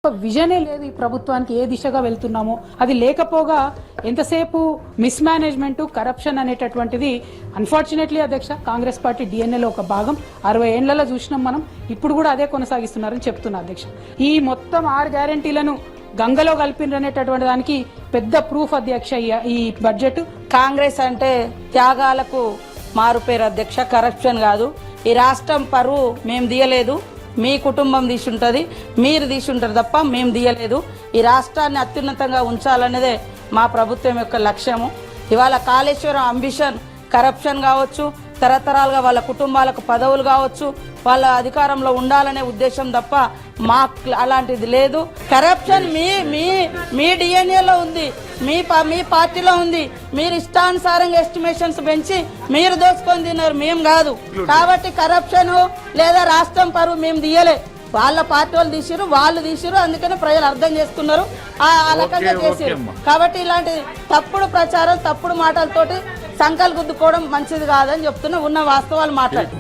విజనే లేదు ఈ ప్రభుత్వానికి ఏ దిశగా వెళ్తున్నామో అది లేకపోగా ఎంతసేపు మిస్ మేనేజ్మెంట్ కరప్షన్ అనేటటువంటిది అన్ఫార్చునేట్లీ అధ్యక్ష కాంగ్రెస్ పార్టీ డిఎన్ఏలో ఒక భాగం 60 ఏళ్లలో చూసినాం మనం ఇప్పుడు కూడా అదే కొనసాగిస్తున్నారని చెప్తున్నా అధ్యక్ష ఈ మొత్తం 6 గ్యారెంటీలను గంగలో కలిపిననేటటువంటి దానికి పెద్ద ప్రూఫ్ అధ్యక్ష ఈ బడ్జెట్ కాంగ్రెస్ అంటే త్యాగాలకు మారుపేరు అధ్యక్ష కరప్షన్ కాదు ఈ రాష్ట్రం పరువు మేము తీయలేదు మీ కుటుంబం తీసుంటది మీరు తీసుంటారు తప్ప మేము తీయలేదు ఈ రాష్ట్రాన్ని అత్యున్నతంగా ఉంచాలనేదే మా ప్రభుత్వం యొక్క లక్ష్యము ఇవాళ కాళేశ్వరం అంబిషన్ కరప్షన్ కావచ్చు తరతరాలుగా వాళ్ళ కుటుంబాలకు పదవులు కావచ్చు వాళ్ళ అధికారంలో ఉండాలనే ఉద్దేశం తప్ప మాకు అలాంటిది లేదు కరప్షన్ మీ డిఎన్ఏలో ఉంది మీ పార్టీలో ఉంది మీరు ఇష్టానుసారంగా ఎస్టిమేషన్స్ పెంచి మీరు దోచుకొని తిన్నారు మేము కాదు కాబట్టి కరప్షన్ లేదా రాష్ట్రం పరువు మేము తీయలే వాళ్ళ పార్టీ వాళ్ళు తీసిరు అందుకని ప్రజలు అర్థం చేసుకున్నారు ఆ రకంగా చేసారు కాబట్టి ఇలాంటి తప్పుడు ప్రచారం తప్పుడు మాటలతోటి సంకల్ గుద్దుకోవడం మంచిది కాదని చెప్తున్నా ఉన్న వాస్తవాలు మాట్లాడు